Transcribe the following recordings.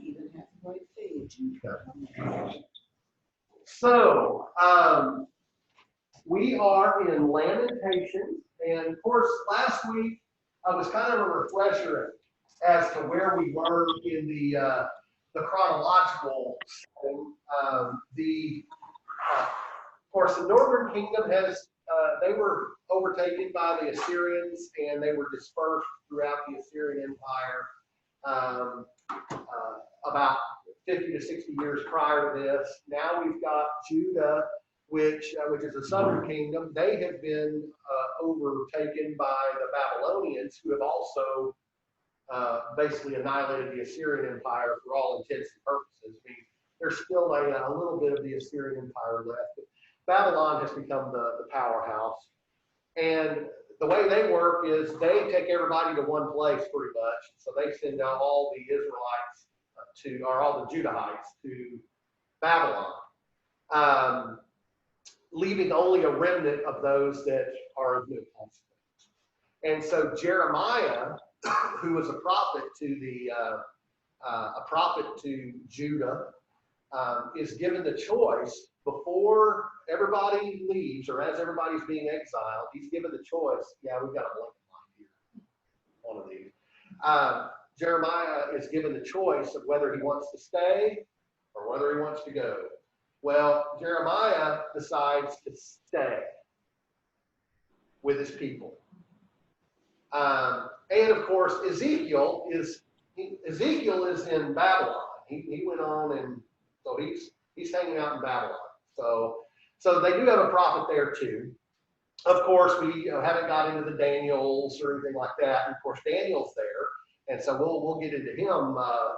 even have the right page. And So, we are in Lamentations, and of course, last week was kind of a refresher as to where we were in the chronological setting. Of course, the Northern Kingdom they were overtaken by the Assyrians, and they were dispersed throughout the Assyrian Empire about 50 to 60 years prior to this. Now we've got Judah, which is the southern kingdom. They have been overtaken by the Babylonians, who have also basically annihilated the Assyrian Empire for all intents and purposes. I mean, there's still a little bit of the Assyrian Empire left. But Babylon has become the powerhouse. And the way they work is they take everybody to one place pretty much. So they send out all the Israelites or all the Judahites to Babylon, leaving only a remnant of those that are of no consequence. And so Jeremiah, who was a prophet to Judah, is given the choice before everybody leaves, or as everybody's being exiled. He's given the choice. Yeah, we've got a blank line here. One of these. Jeremiah is given the choice of whether he wants to stay or whether he wants to go. Well, Jeremiah decides to stay with his people. And of course, Ezekiel is in Babylon. He went on, and so he's hanging out in Babylon. So they do have a prophet there too. Of course, we haven't got into the Daniels or anything like that. And of course, Daniel's there, and so we'll get into him a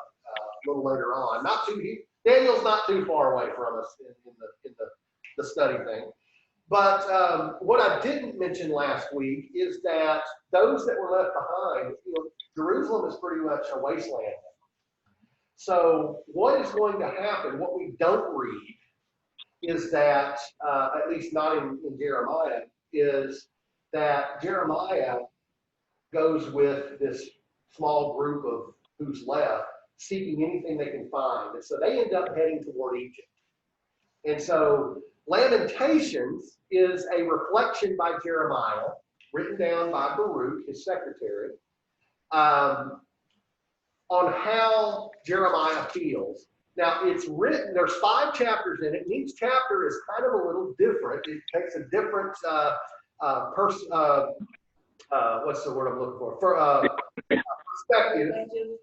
little later on. Daniel's not too far away from us in the study thing. But what I didn't mention last week is that those that were left behind, Jerusalem is pretty much a wasteland. So what is going to happen, what we don't read, is that, at least not in Jeremiah, is that Jeremiah goes with this small group of who's left, seeking anything they can find. And so they end up heading toward Egypt. And so Lamentations is a reflection by Jeremiah, written down by Baruch, his secretary, on how Jeremiah feels. Now, it's written, there's 5 chapters in it, and each chapter is kind of a little different. It takes a different what's the word I'm looking for? Perspective.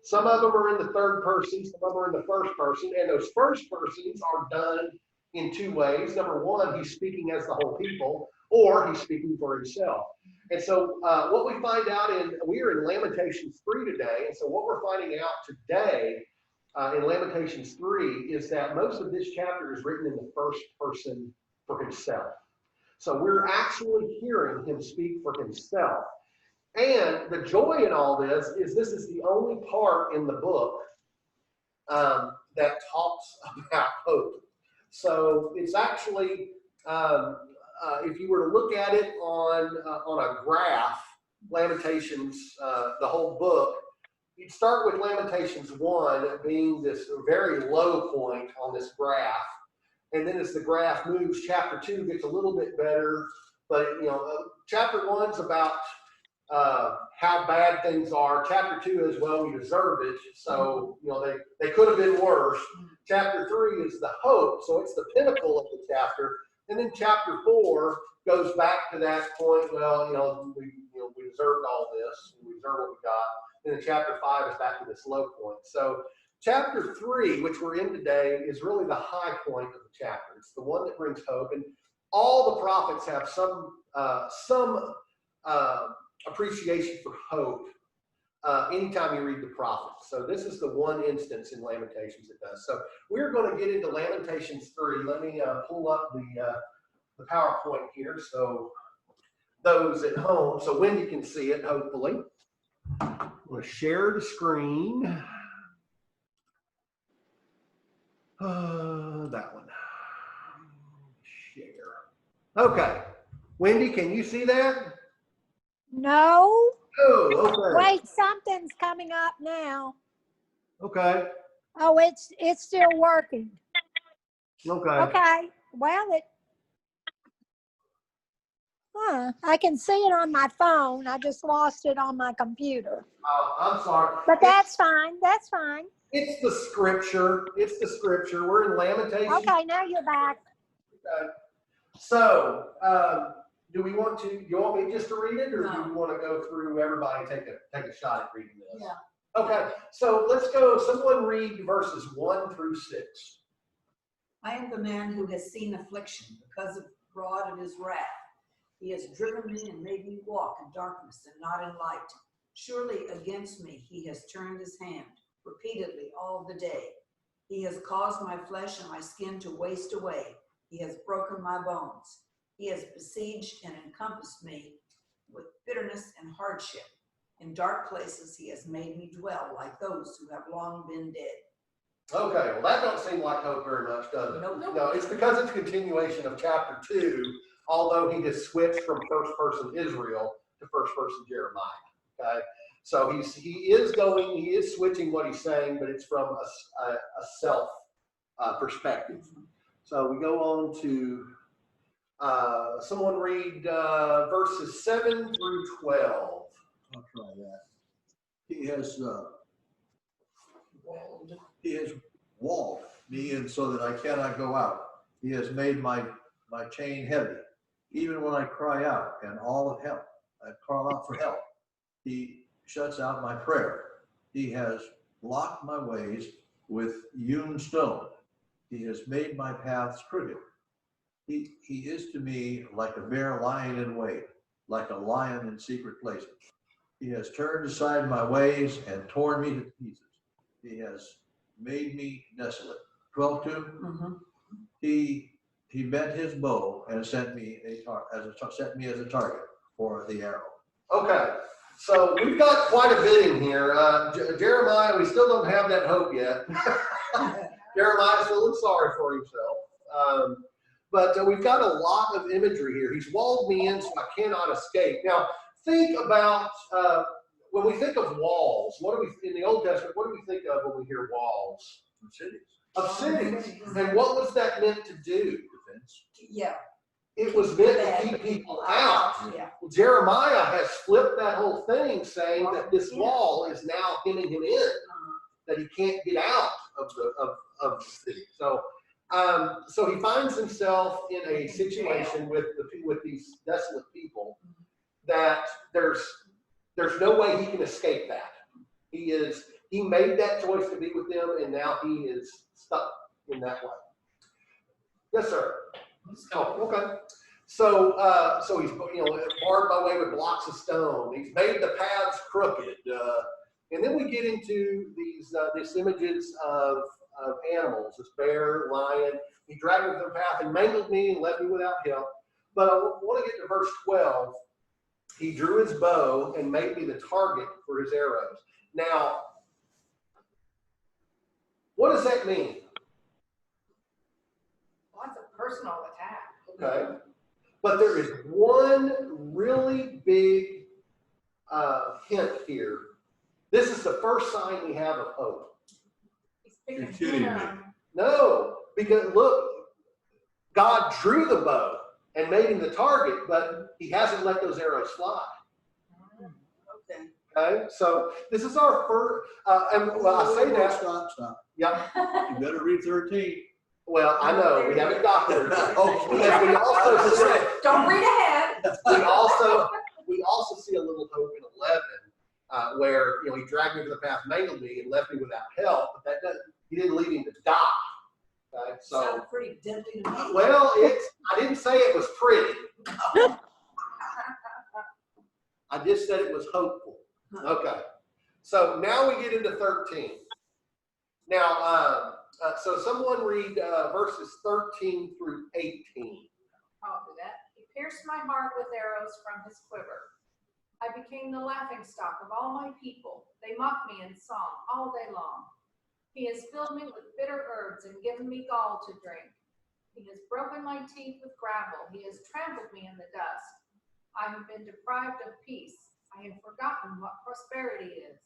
Some of them are in the third person, some of them are in the first person, and those first persons are done in 2 ways. Number one, he's speaking as the whole people, or he's speaking for himself. And so what we find out we're in Lamentations 3 today, and so what we're finding out today in Lamentations 3 is that most of this chapter is written in the first person for himself. So we're actually hearing him speak for himself. And the joy in all this is the only part in the book that talks about hope. So it's actually, if you were to look at it on a graph, Lamentations, the whole book, you'd start with Lamentations 1 being this very low point on this graph. And then as the graph moves, chapter 2 gets a little bit better. But, chapter 1's about how bad things are. Chapter 2 is, well, we deserve it. So, they could have been worse. Chapter 3 is the hope. So it's the pinnacle of the chapter. And then chapter 4 goes back to that point. Well, we deserved all this. We deserve what we got. And then chapter 5 is back to this low point. So chapter 3, which we're in today, is really the high point of the chapter. It's the one that brings hope. And all the prophets have some appreciation for hope anytime you read the prophets. So this is the one instance in Lamentations it does. So we're going to get into Lamentations 3. Let me pull up the PowerPoint here so those at home, so Wendy can see it, hopefully. I'm going to share the screen. That one. Share. Okay. Wendy, can you see that? No. Oh, okay. Wait, something's coming up now. Okay. Oh, it's still working. Okay. Okay. Well, I can see it on my phone. I just lost it on my computer. I'm sorry. But that's fine. That's fine. It's the scripture. It's the scripture. We're in Lamentations. Okay, now you're back. Okay. So, do you want me just to read it, or do you want to go through everybody, take a shot at reading this? Yeah. Okay, so let's go. Someone read verses 1 through 6. I am the man who has seen affliction because of the rod of his wrath. He has driven me and made me walk in darkness and not in light. Surely against me he has turned his hand repeatedly all the day. He has caused my flesh and my skin to waste away. He has broken my bones. He has besieged and encompassed me with bitterness and hardship. In dark places he has made me dwell like those who have long been dead. Okay, well that don't seem like hope very much, does it? Nope. No, it's because it's a continuation of chapter 2, although he has switched from first person Israel to first person Jeremiah. Okay, so he is switching what he's saying, but it's from a self perspective. So we go on to someone read verses 7 through 12. I'll try that. He has walled me in so that I cannot go out. He has made my chain heavy. Even when I cry out and all of help, I call out for help, he shuts out my prayer. He has blocked my ways with hewn stone. He has made my paths crooked. He is to me like a bear lying in wait, like a lion in secret places. He has turned aside my ways and torn me to pieces. He has made me desolate. 12:2. He bent his bow and sent me as a target for the arrow. Okay, so we've got quite a bit in here. Jeremiah, we still don't have that hope yet. Jeremiah's feeling sorry for himself. But we've got a lot of imagery here. He's walled me in so I cannot escape. Now, think about when we think of walls, in the Old Testament, what do we think of when we hear walls? Of cities. And what was that meant to do? Defense. Yeah. It was meant to keep people out. Yeah. Well, Jeremiah has flipped that whole thing, saying that this wall is now hemming him in, that he can't get out of the city. So he finds himself in a situation with these desolate people that there's no way he can escape that. He made that choice to be with them, and now he is stuck in that way. Yes, sir. Oh, okay. So he's barred by way with blocks of stone. He's made the paths crooked, and then we get into these images of animals, this bear, lion. He dragged me through the path and mangled me and left me without help. But I want to get to verse 12. He drew his bow and made me the target for his arrows. Now, what does that mean? Well, that's a personal attack. Okay. But there is one really big hint here. This is the first sign we have of hope. He's picking You're kidding me. No, because look, God drew the bow and made him the target, but he hasn't let those arrows fly. Okay. Okay, so this is our first, and well, I say that. Stop. Yeah. You better read 13. Well, I know we haven't got there. Oh, And we also see, Don't read ahead. we also see a little hope in 11, where he dragged me to the path, mangled me, and left me without help. But he didn't leave him to die. Okay, so Sounds pretty deadly to me. well, I didn't say it was pretty. I just said it was hopeful. Okay, so now we get into 13. Now, so someone read verses 13 through 18. I'll do that. He pierced my heart with arrows from his quiver. I became the laughingstock of all my people. They mock me in song all day long. He has filled me with bitter herbs and given me gall to drink. He has broken my teeth with gravel. He has trampled me in the dust. I have been deprived of peace. I have forgotten what prosperity is.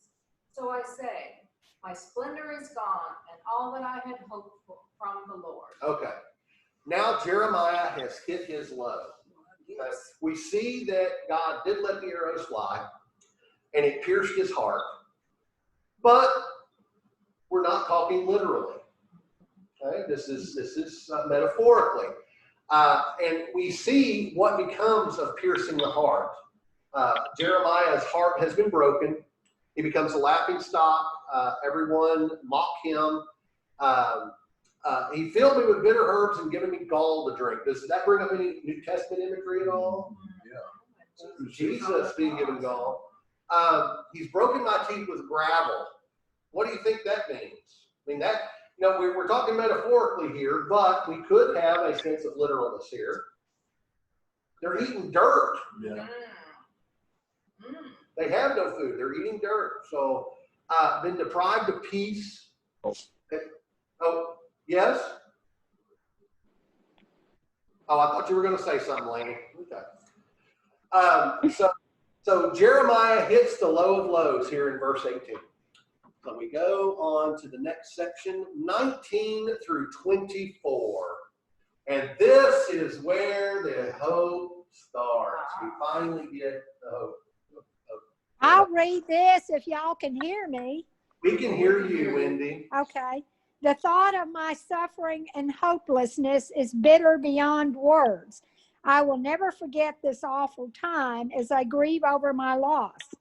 So I say, My splendor is gone, and all that I had hoped for from the Lord. Okay. Now Jeremiah has hit his low. Okay. We see that God did let the arrows fly, and it pierced his heart. But we're not talking literally. Okay, this is metaphorically, and we see what becomes of piercing the heart. Jeremiah's heart has been broken. He becomes a laughing stock. Everyone mock him. He filled me with bitter herbs and given me gall to drink. Does that bring up any New Testament imagery at all? Yeah. Jesus being given gall. He's broken my teeth with gravel. What do you think that means? I mean, that, we're talking metaphorically here, but we could have a sense of literalness here. They're eating dirt. Yeah. They have no food. They're eating dirt. So, been deprived of peace. Oh, yes? Oh, I thought you were going to say something, Laney. Okay. So Jeremiah hits the low of lows here in verse 18. So we go on to the next section, 19 through 24. And this is where the hope starts. We finally get the hope. I'll read this if y'all can hear me. We can hear you, Wendy. Okay. The thought of my suffering and hopelessness is bitter beyond words. I will never forget this awful time as I grieve over my loss.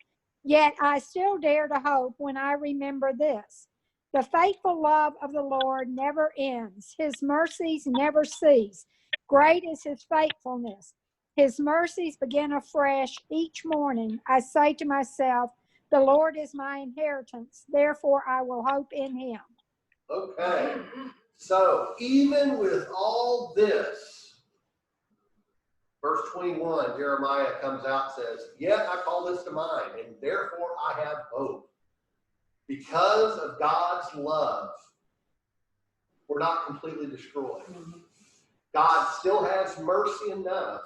Yet I still dare to hope when I remember this. The faithful love of the Lord never ends. His mercies never cease. Great is his faithfulness. His mercies begin afresh each morning. I say to myself, the Lord is my inheritance. Therefore, I will hope in him. Okay. So even with all this, verse 21, Jeremiah comes out and says, yet I call this to mind, and therefore I have hope. Because of God's love, we're not completely destroyed. God still has mercy enough.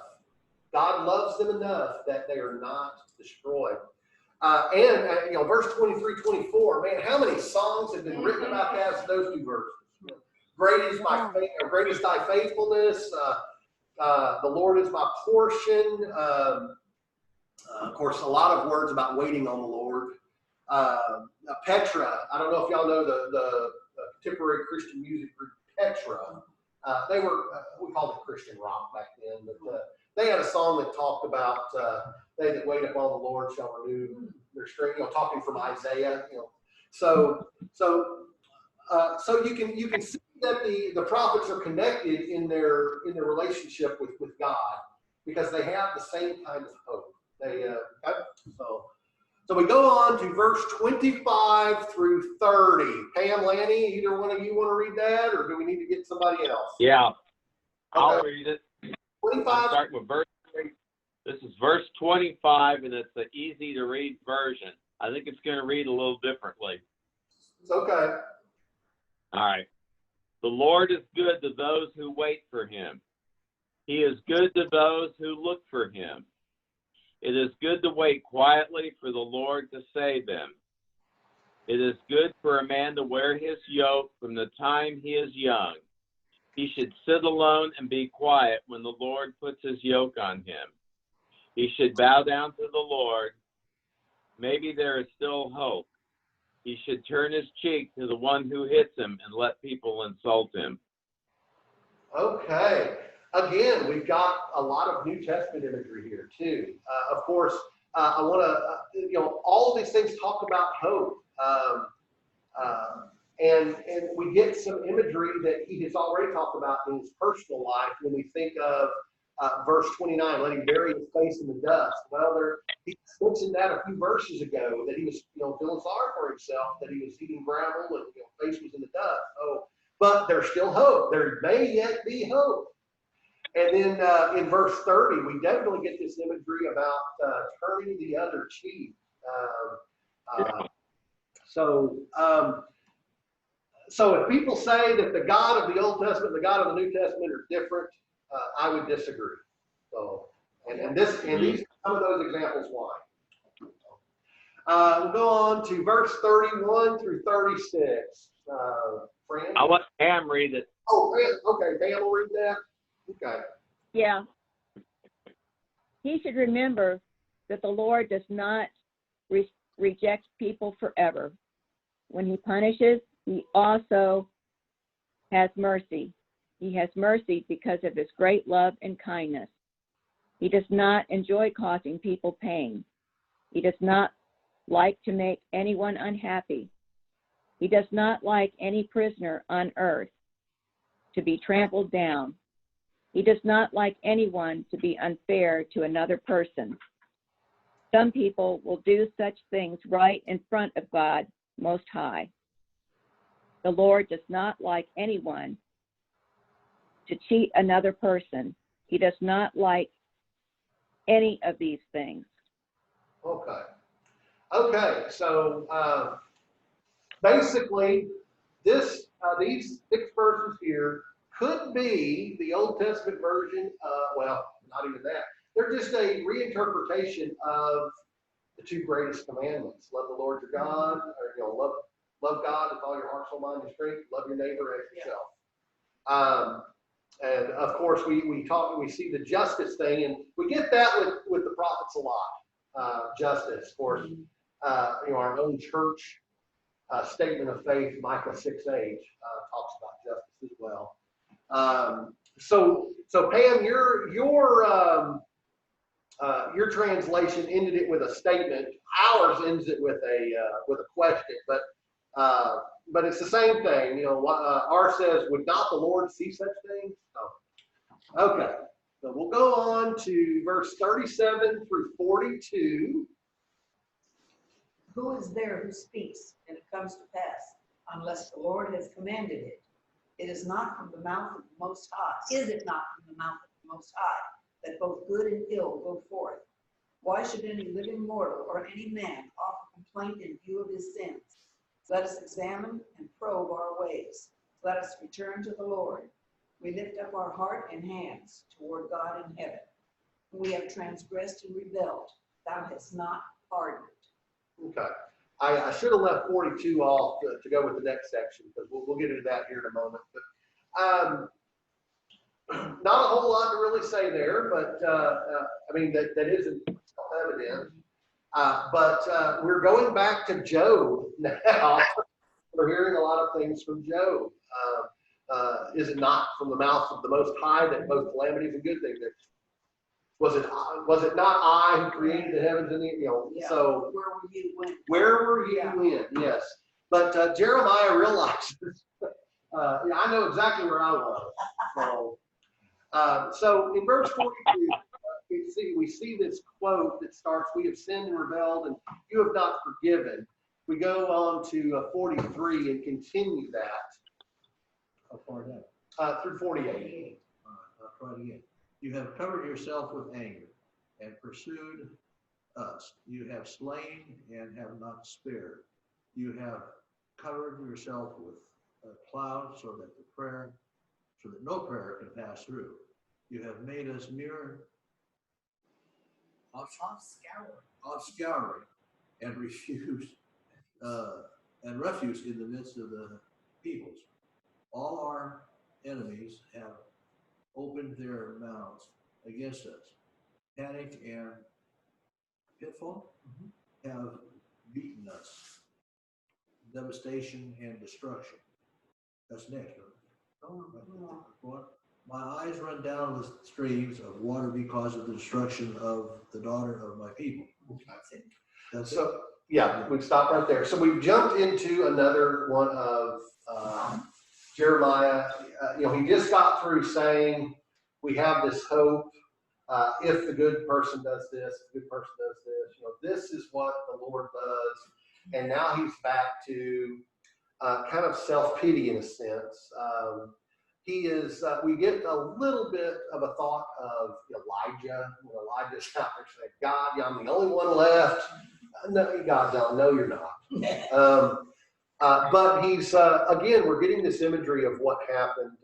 God loves them enough that they are not destroyed. Verse 23, 24, man, how many songs have been written about that? Those two verses. Great is thy faithfulness. The Lord is my portion. Of course, a lot of words about waiting on the Lord. Petra, I don't know if y'all know the contemporary Christian music group Petra. They were, we called it Christian rock back then, but they had a song that talked about they that wait upon the Lord shall renew their strength. Talking from Isaiah. So you can see that the prophets are connected in their relationship with God because they have the same kind of hope. So we go on to verse 25 through 30. Pam, Lanny, either one of you want to read that, or do we need to get somebody else? Yeah, I'll Okay. read it. 25. I'll start with verse 3. This is verse 25, and it's the easy to read version. I think it's going to read a little differently. It's okay. All right. The Lord is good to those who wait for him. He is good to those who look for him. It is good to wait quietly for the Lord to save them. It is good for a man to wear his yoke from the time he is young. He should sit alone and be quiet when the Lord puts his yoke on him. He should bow down to the Lord. Maybe there is still hope. He should turn his cheek to the one who hits him and let people insult him. Okay. Again, we've got a lot of New Testament imagery here too. Of course, I want to, all of these things talk about hope. And we get some imagery that he has already talked about in his personal life when we think of verse 29, let him bury his face in the dust. Well, he mentioned that a few verses ago, that he was feeling sorry for himself, that he was eating gravel and face was in the dust. Oh, but there's still hope. There may yet be hope. And then in verse 30, we definitely get this imagery about turning the other cheek. So if people say that the God of the Old Testament and the God of the New Testament are different, I would disagree. So, and these are some of those examples why. We'll go on to verse 31 through 36. Fran? I'll let Pam read it. Oh, okay. Pam will read that. Okay. Yeah. He should remember that the Lord does not reject people forever. When he punishes, he also has mercy. He has mercy because of his great love and kindness. He does not enjoy causing people pain. He does not like to make anyone unhappy. He does not like any prisoner on earth to be trampled down. He does not like anyone to be unfair to another person. Some people will do such things right in front of God Most High. The Lord does not like anyone to cheat another person. He does not like any of these things. Okay. Okay. So basically, these 6 verses here could be the Old Testament version. Well, not even that. They're just a reinterpretation of the 2 greatest commandments: love the Lord your God, or love God with all your heart, soul, mind, and strength. Love your neighbor as yourself. And of course, we see the justice thing, and we get that with the prophets a lot. Justice, of course. Our own church statement of faith, Micah 6:8, talks about justice as well. So Pam, your translation ended it with a statement. Ours ends it with a question, but it's the same thing. Ours says, "Would not the Lord see such things?" Oh. Okay, so we'll go on to verse 37 through 42. Who is there who speaks and it comes to pass, unless the Lord has commanded it? It is not from the mouth of the Most High. Is it not from the mouth of the Most High that both good and ill go forth? Why should any living mortal or any man offer complaint in view of his sins? Let us examine and probe our ways. Let us return to the Lord. We lift up our heart and hands toward God in heaven. We have transgressed and rebelled. Thou hast not pardoned. Okay. I should have left 42 off to go with the next section, because we'll get into that here in a moment. But not a whole lot to really say there, but that isn't evident. But we're going back to Job now. We're hearing a lot of things from Job. Is it not from the mouth of the Most High that both calamities and good things? Was it not I who created the heavens and the Yeah. So Where were you when? where were you Yeah. when? Yes, but Jeremiah realizes. I know exactly where I was. So in verse 42, we see this quote that starts, "We have sinned and rebelled, and you have not forgiven." We go on to 43 and continue that How far down? through 48. I'll try it again. You have covered yourself with anger and pursued us. You have slain and have not spared. You have covered yourself with a cloud so that no prayer can pass through. You have made us mere offscouring and refuse in the midst of the peoples. All our enemies have opened their mouths against us. Panic and pitfall have beaten us. Devastation and destruction. That's next. My eyes run down with streams of water because of the destruction of the daughter of my people. That's it. So yeah, we've stopped right there. So we've jumped into another one of Jeremiah. He just got through saying we have this hope. If the good person does this, the good person does this. This is what the Lord does. And now he's back to kind of self-pity in a sense. He is. We get a little bit of a thought of Elijah. Elijah's out there saying, "God, I'm the only one left." No, God's telling, "No, you're not." But he's again. We're getting this imagery of what happened.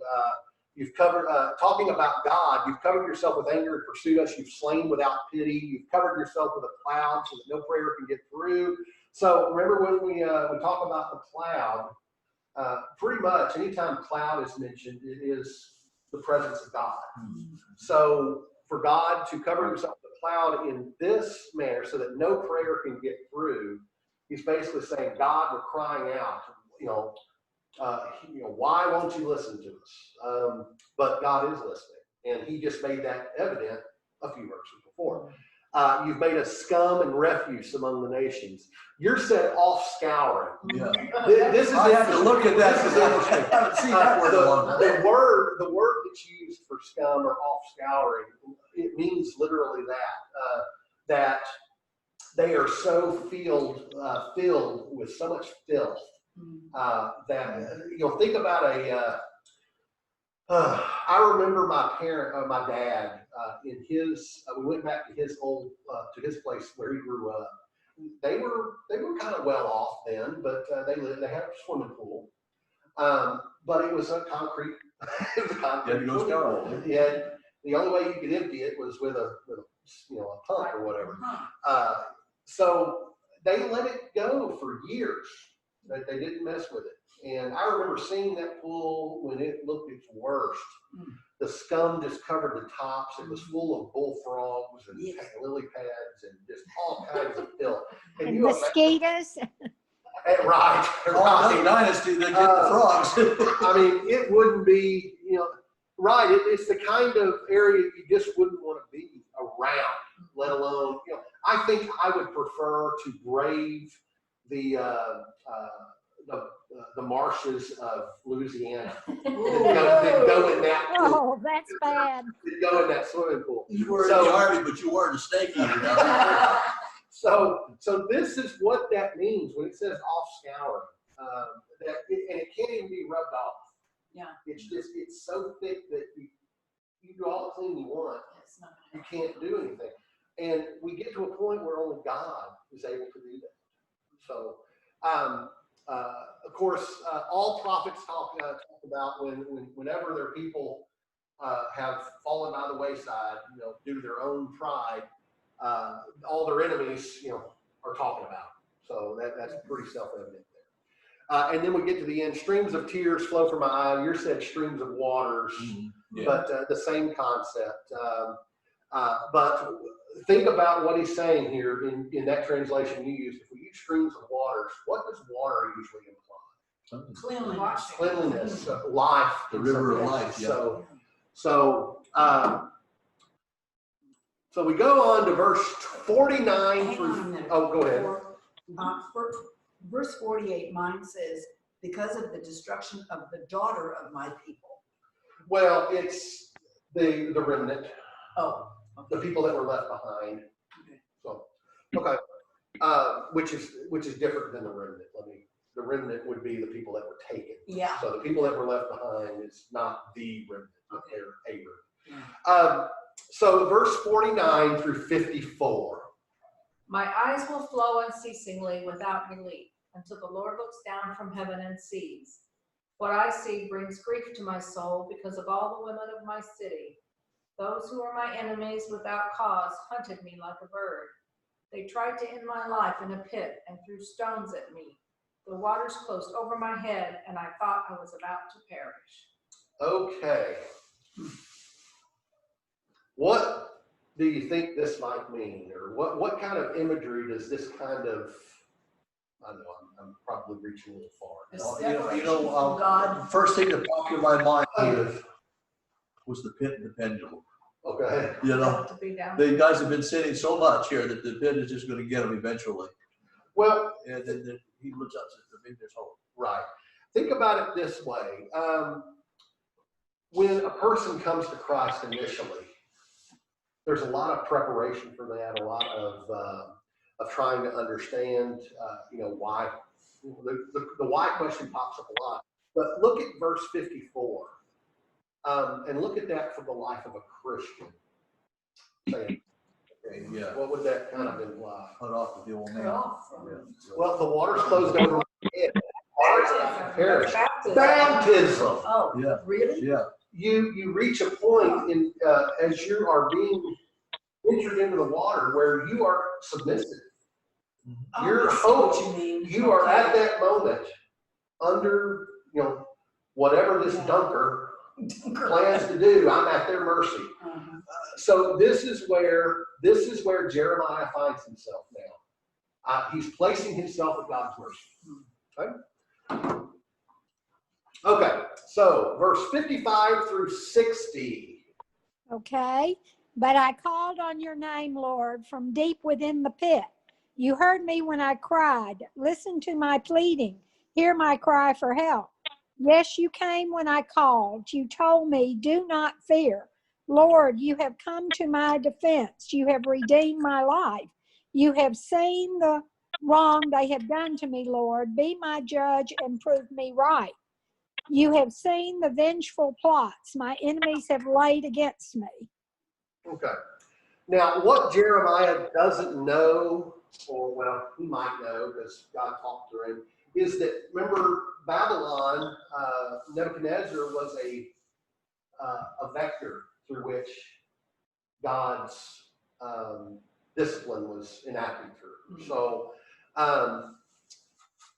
You've covered, talking about God, you've covered yourself with anger and pursued us. You've slain without pity. You've covered yourself with a cloud so that no prayer can get through. So remember when we talk about the cloud, pretty much anytime cloud is mentioned, it is the presence of God. So for God to cover himself with a cloud in this manner so that no prayer can get through, he's basically saying, God, we're crying out, why won't you listen to us? But God is listening. And he just made that evident a few verses before. You've made us scum and refuse among the nations. You're set off scouring. Yeah. This is I had to look at that. This is interesting. I haven't seen that word in a long time. The word that's used for scum or off scouring, it means literally that they are so filled with so much filth that think about I remember my dad in his. We went back to his to his place where he grew up. They were kind of well off then, but they had a swimming pool, but it was a concrete. It was a concrete. Yeah, the only way you could empty it was with a pump or whatever. So they let it go for years. They didn't mess with it. And I remember seeing that pool when it looked its worst. The scum just covered the tops. It was full of bullfrogs and lily pads and just all kinds of filth. And mosquitoes. Right. Right. Dynasty, they get the frogs. I mean, it wouldn't be, right. It's the kind of area you just wouldn't want to be around, let alone, I think I would prefer to brave the marshes of Louisiana than go in that pool. Oh, that's bad. Than go in that swimming pool. You were in the Army, but you weren't a snake eater. Now. So this is what that means when it says off scouring. And it can't even be rubbed off. Yeah. It's so thick that you do all the cleaning you want. You can't do anything. And we get to a point where only God is able to do that. So, of course, all prophets talk about whenever their people have fallen by the wayside, due to their own pride, all their enemies, are talking about. So that's pretty self-evident there. And then we get to the end. Streams of tears flow from my eye. You said streams of waters, but the same concept. But think about what he's saying here in that translation you used. If we use streams of waters, what does water usually imply? Cleanliness, life. The river of life. Yeah. So we go on to verse 49 Hang on a minute. Oh, go ahead. Verse 48, mine says, because of the destruction of the daughter of my people. Well, it's the remnant. Oh. The people that were left behind. Okay. So, okay, which is different than the remnant. The remnant would be the people that were taken. Yeah. So the people that were left behind is not the remnant, but they're a remnant. Yeah. So verse 49 through 54. My eyes will flow unceasingly without relief until the Lord looks down from heaven and sees. What I see brings grief to my soul because of all the women of my city. Those who are my enemies without cause hunted me like a bird. They tried to end my life in a pit and threw stones at me. The waters closed over my head, and I thought I was about to perish. Okay. What do you think this might mean? Or what kind of imagery does this kind of, I don't know, I'm probably reaching a little far. God. First thing that popped in my mind was the pit and the pendulum. Okay. To be down. The guys have been sinning so much here that the pit is just going to get them eventually. Well, And then he looks up and says, maybe there's hope. right. Think about it this way. When a person comes to Christ initially, there's a lot of preparation for that, a lot of trying to understand, why. The why question pops up a lot. But look at verse 54. And look at that from the life of a Christian. Okay, Yeah. what would that kind of imply? Cut off with the old man. Well, the water's closed over my head. Perish. Baptism. Baptism. Oh, Yeah. really? Yeah. you reach a point in as you are being entered into the water where you are submissive. Oh, Your I see hope, what you mean. you are Okay. at that moment under, whatever this Yeah. dunker plans to do. I'm at their mercy. Uh-huh. So this is where Jeremiah finds himself now. He's placing himself at God's mercy. Okay? Okay, so verse 55 through 60. Okay. But I called on your name, Lord, from deep within the pit. You heard me when I cried. Listen to my pleading. Hear my cry for help. Yes, you came when I called. You told me, do not fear. Lord, you have come to my defense. You have redeemed my life. You have seen the wrong they have done to me, Lord. Be my judge and prove me right. You have seen the vengeful plots my enemies have laid against me. Okay. Now, what Jeremiah doesn't know, or well, he might know because God talked to him, is that, remember, Babylon, Nebuchadnezzar was a vector through which God's discipline was enacted through.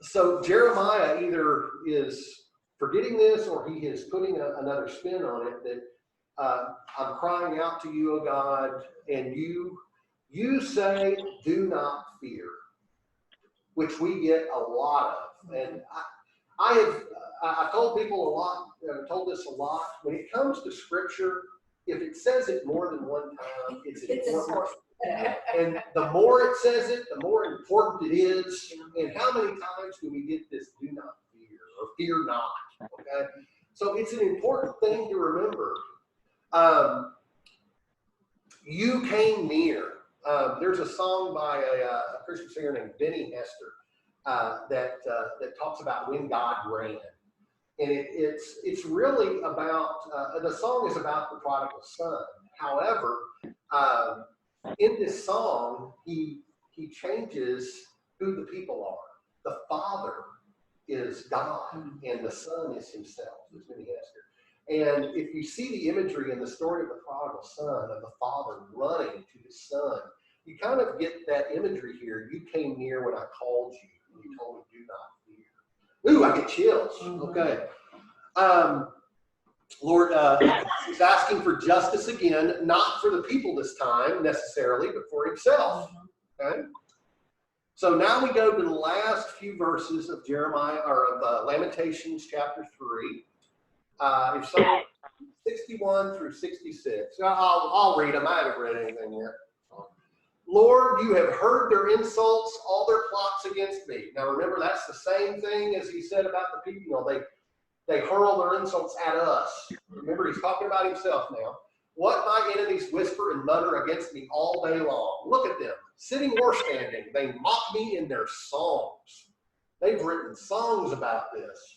So Jeremiah either is forgetting this or he is putting another spin on it that I'm crying out to you, O God, and you say, do not fear, which we get a lot of. And I've told people a lot, I've told this a lot. When it comes to scripture, if it says it more than one time, it's important. And the more it says it, the more important it is. And how many times do we get this do not fear or fear not? Okay. So it's an important thing to remember. You came near. There's a song by a Christian singer named Benny Hester that talks about when God ran. And it's really about, the song is about the prodigal son. However, in this song, he changes who the people are. The Father is God, and the Son is himself, is Benny Hester. And if you see the imagery in the story of the prodigal son, of the father running to his son, you kind of get that imagery here. You came near when I called you, and you told me, do not fear. Ooh, I get chills. Okay. Lord, he's asking for justice again, not for the people this time necessarily, but for himself. Okay. So now we go to the last few verses of Jeremiah, or of Lamentations chapter 3. If someone 61 through 66. I'll read them. I haven't read anything yet. Lord, you have heard their insults, all their plots against me. Now remember, that's the same thing as he said about the people. They hurl their insults at us. Remember, he's talking about himself now. What my enemies whisper and mutter against me all day long. Look at them, sitting or standing. They mock me in their songs. They've written songs about this.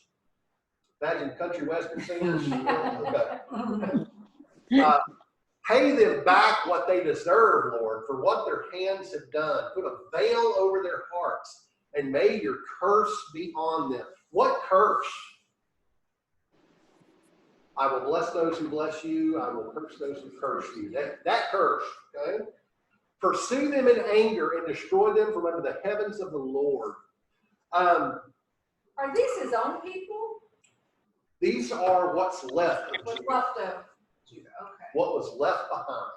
Imagine country western singers. Okay. Pay them back what they deserve, Lord, for what their hands have done. Put a veil over their hearts, and may your curse be on them. What curse? I will bless those who bless you. I will curse those who curse you. That curse, okay? Pursue them in anger and destroy them from under the heavens of the Lord. Are these his own people? These are what's left of What's Judah. left of Judah? Okay. What was left behind.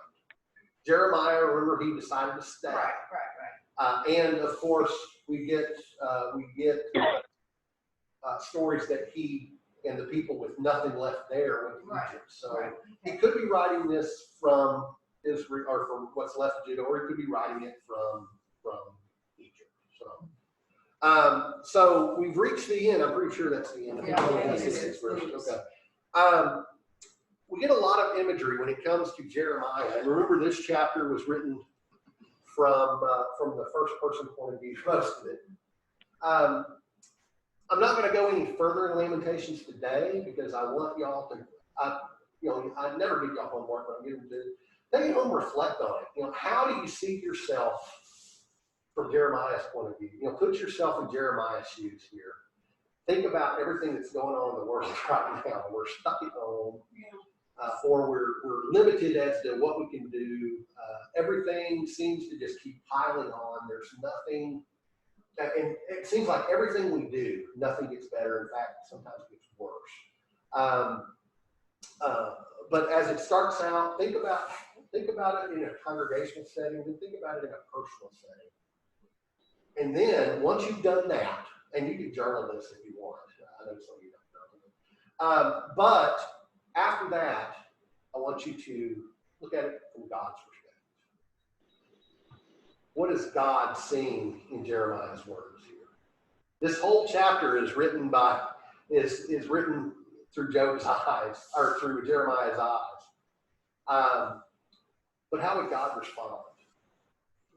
Jeremiah, remember, he decided to stay. Right. And of course, we get stories that he and the people with nothing left there went to Egypt. So he could be writing this from Israel, or from what's left of Judah, or he could be writing it from Egypt. So we've reached the end. I'm pretty sure that's the end. Okay. We get a lot of imagery when it comes to Jeremiah. And remember, this chapter was written from the first person point of view, most of it. I'm not going to go any further in Lamentations today because I want y'all to, I never give y'all homework, but I'm giving to take it home, reflect on it. How do you see yourself from Jeremiah's point of view? Put yourself in Jeremiah's shoes here. Think about everything that's going on in the world right now. We're stuck at home. or we're limited as to what we can do. Everything seems to just keep piling on. There's nothing, and it seems like everything we do, nothing gets better. In fact, sometimes it gets worse. But as it starts out, think about it in a congregational setting, then think about it in a personal setting. And then once you've done that, and you can journal this if you want. I know some of you don't journal. But after that, I want you to look at it from God's perspective. What is God seeing in Jeremiah's words here? This whole chapter is written written through Job's eyes, or through Jeremiah's eyes. But how would God respond?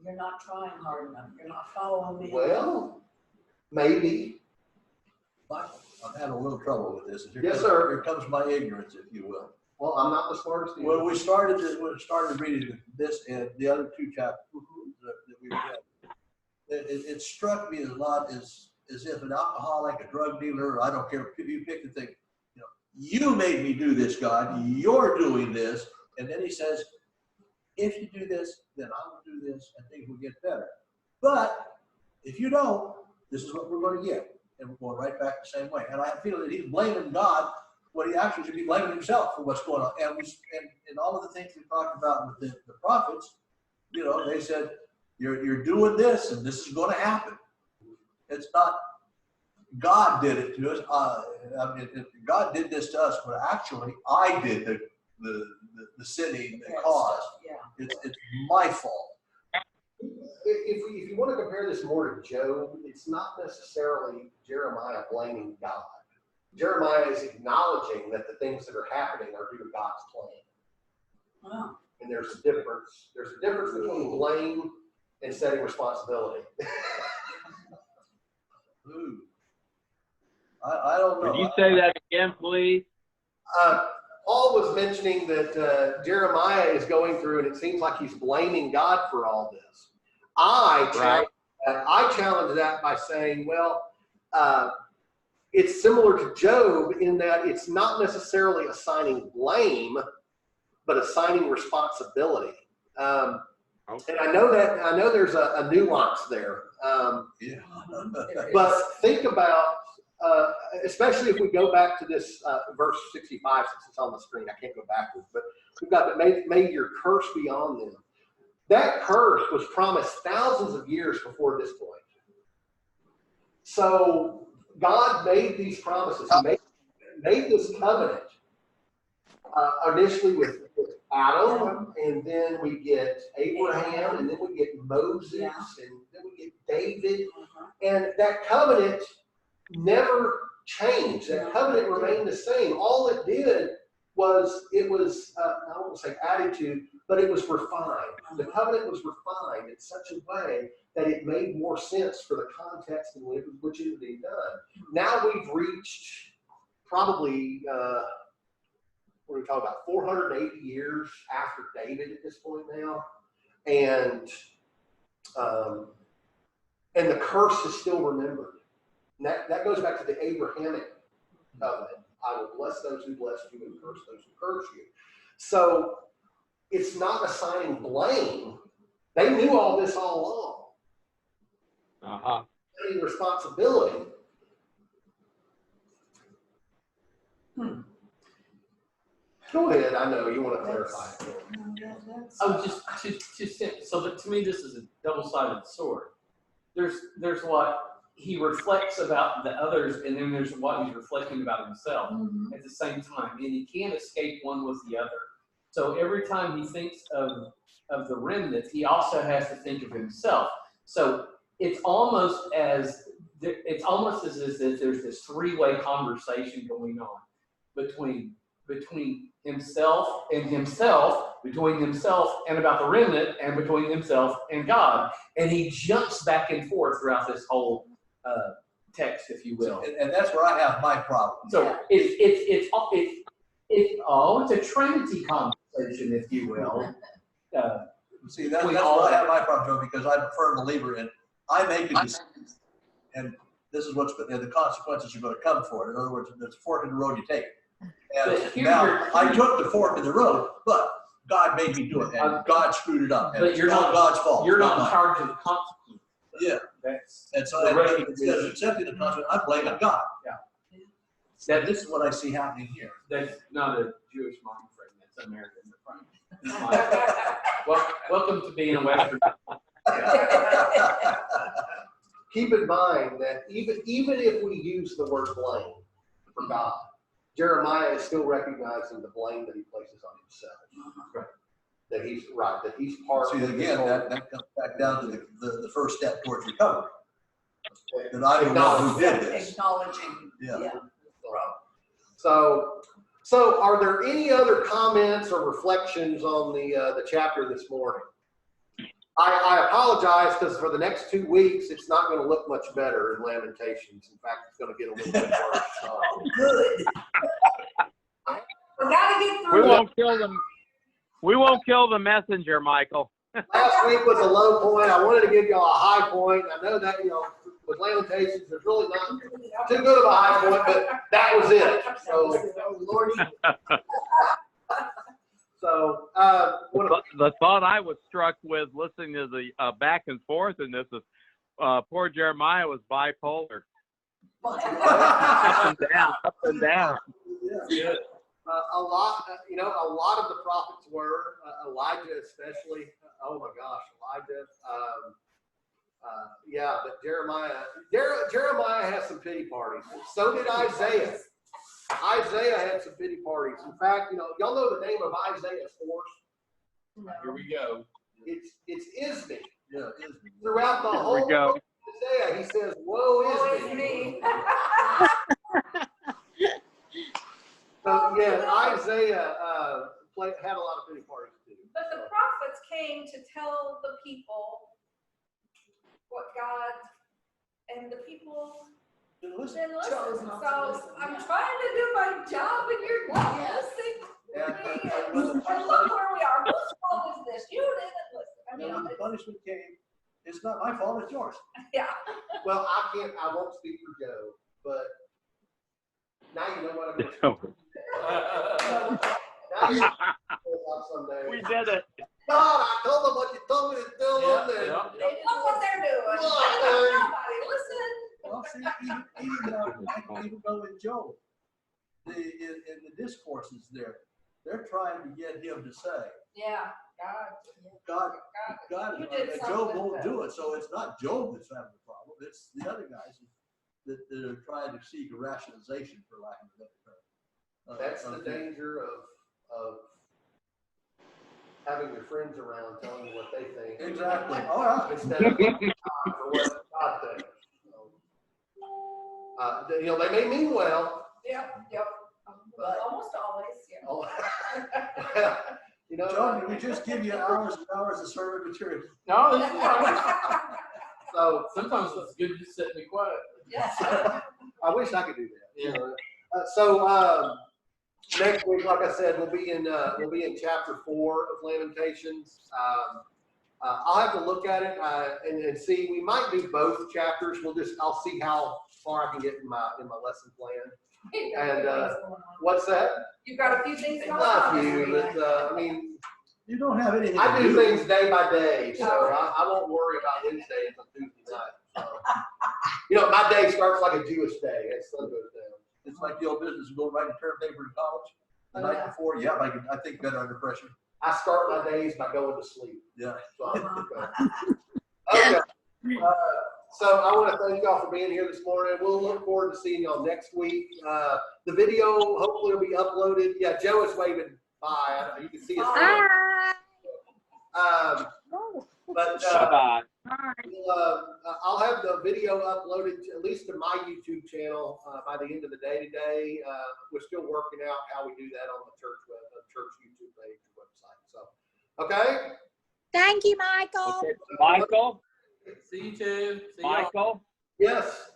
You're not trying hard enough. You're not following me. Well, maybe. Michael, I'm having a little trouble with this. Yes, sir. Here comes my ignorance, if you will. Well, I'm not the smartest. When we started reading this and the other two chapters that we read, it struck me a lot as if an alcoholic, a drug dealer, I don't care, you pick the thing, you made me do this, God, you're doing this. And then he says, if you do this, then I will do this and things will get better. But if you don't, this is what we're going to get. And we're going right back the same way. And I feel that he's blaming God when he actually should be blaming himself for what's going on. And and all of the things we talked about with the prophets, they said, you're doing this and this is going to happen. It's not God did it to us. God did this to us, but actually I did the sinning, the cause. Yeah. It's my fault. If you want to compare this more to Job, it's not necessarily Jeremiah blaming God. Jeremiah is acknowledging that the things that are happening are due to God's plan. Wow. And there's a difference. There's a difference between blame and setting responsibility. Ooh. I don't know. Could you say that again, please? Paul was mentioning that Jeremiah is going through, and it seems like he's blaming God for all this. I challenge that by saying, well, it's similar to Job in that it's not necessarily assigning blame, but assigning responsibility. And I know there's a nuance there. Yeah. But think about, especially if we go back to this verse 65, since it's on the screen, I can't go backwards, but we've got that may your curse be on them. That curse was promised thousands of years before this point. So God made these promises. He made this covenant initially with Adam, and then we get Abraham, and then we get Moses, and then we get David. And that covenant never changed. That covenant remained the same. All it did was I don't want to say added to, but it was refined. The covenant was refined in such a way that it made more sense for the context in which it was being done. Now we've reached probably, what are we talking about, 480 years after David at this point now. And the curse is still remembered. And that goes back to the Abrahamic covenant. I will bless those who bless you and curse those who curse you. So it's not assigning blame. They knew all this all along. Any responsibility. Go ahead. I know you want to clarify it. Oh, so that to me, this is a double-sided sword. There's what he reflects about the others, and then there's what he's reflecting about himself at the same time, and he can't escape one with the other. So every time he thinks of the remnant, he also has to think of himself. So it's almost as if there's this three-way conversation going on between himself and himself, between himself and about the remnant, and between himself and God. And he jumps back and forth throughout this whole text, if you will. And that's where I have my problem. So it's a Trinity conversation, if you will. See, that's where I have my problem, Joe, because I'm a firm believer in I make a decision, and this is and the consequences are going to come for it. In other words, there's a fork in the road you take. And But here now, you're- I took the fork in the road, but God made me do it, and God screwed it up, and But it's you're not not- God's fault. You're it's not in mine. charge of the consequences. Yeah, That's, and so The instead recognition. of accepting the consequence, I'm blaming God. that This is what I see happening here. that's not a Jewish mind frame, that's American frame. It's mine. Well, welcome to being a Western. Keep in mind that even if we use the word blame for God, Jeremiah is still recognizing the blame that he places on himself. Right. That he's right, that he's part See, of this again, whole- that comes back down to the first step towards recovery. That I'm the one who did this. Acknowledging, Yeah. yeah. So are there any other comments or reflections on the chapter this morning? I apologize because for the next 2 weeks, it's not going to look much better in Lamentations. In fact, it's going to get a little bit worse. Good. We gotta get We through it. won't kill them. We won't kill the messenger, Michael. Last week was a low point. I wanted to give y'all a high point. I know that, with Lamentations, there's really not too good of a high point, but that was it. So, The thought I was struck with listening to the back and forth in this is poor Jeremiah was bipolar. Up and down, up and down. a lot of the prophets were, Elijah especially. Oh my gosh, Elijah. Yeah, but Jeremiah has some pity parties. So did Isaiah. Isaiah had some pity parties. In fact, y'all know the name of Isaiah's horse? Here we go. It's Ismi. Yeah, it is. Throughout the Here whole we go. book of Isaiah, he says, "Woe is me." So yeah, Isaiah had a lot of pity parties too. But the prophets came to tell the people what God, and the people Then listen. didn't listen. Chose not to So listen, I'm yeah. trying to do my job and you're not Yes. listening And- to me. and And when look where we are. Whose fault is this? You didn't listen. I and mean, when the punishment came, it's not my fault, it's yours. yeah. Well, I won't speak for Joe, but now you know what I'm going to Now you know someday. We did it. God, I told them what you told me to tell them. Yeah, yeah. They look what they're doing. Well, Nobody listen. Well, see, even though in Job, in the discourses there, they're trying to get him to say, Yeah, God. God, You did Job something won't that- do it. So it's not Job that's having the problem. It's the other guys that are trying to seek a rationalization, for lack of a better term. That's the danger of having your friends around telling you what they think. Exactly. All right. Instead of for what God thinks. So, they may mean well. Yep. But- Almost always, yeah. Oh, John, did we just give you hours and hours of sermon material? No, this is fine. So Sometimes it's good to sit and be quiet. Yeah. I wish I could do that. Yeah. So next week, like I said, we'll be in chapter 4 of Lamentations. I'll have to look at it and see. We might do both chapters. I'll see how far I can get in my lesson plan. And what's that? You've got a few things going Not on. you, this week. but You don't have anything I to do things day by day, so I won't worry about Wednesday until Tuesday night. So. My day starts like a Jewish day. It's sun goes down. It's like the old business of going right to term paper in college. The night before, yeah, I think better under pressure. I start my days by going to sleep. Yeah. So, okay. So I want to thank y'all for being here this morning. We'll look forward to seeing y'all next week. The video hopefully will be uploaded. Yeah, Joe is waving bye. You can see his hand. Bye. But Bye-bye. I'll have the video uploaded at least to my YouTube channel by the end of the day today. We're still working out how we do that on the church YouTube page or website. So, okay. Thank you, Michael. Okay. Michael, See you too. See y'all. Michael, Yes.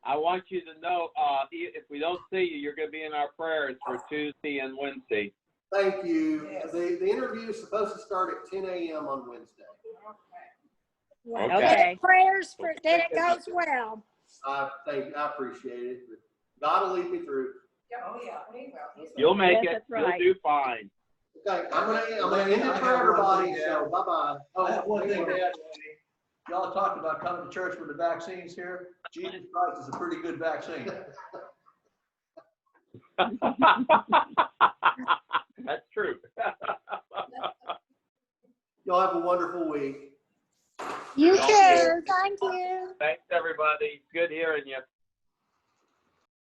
I want you to know, if we don't see you, you're going to be in our prayers for Tuesday and Wednesday. Thank you. Yes. The interview is supposed to start at 10 a.m. on Wednesday. Okay. Prayers for that it goes well. I appreciate it. God will lead me through. Oh, yeah. You'll make Yes, it. that's right. You'll do fine. Okay, I'm gonna end it for everybody, so bye-bye. I have one thing to add. Y'all talked about coming to church with the vaccines here. Jesus Christ is a pretty good vaccine. That's true. Y'all have a wonderful week. You Y'all too. Thank you. Thanks, everybody. Good hearing you.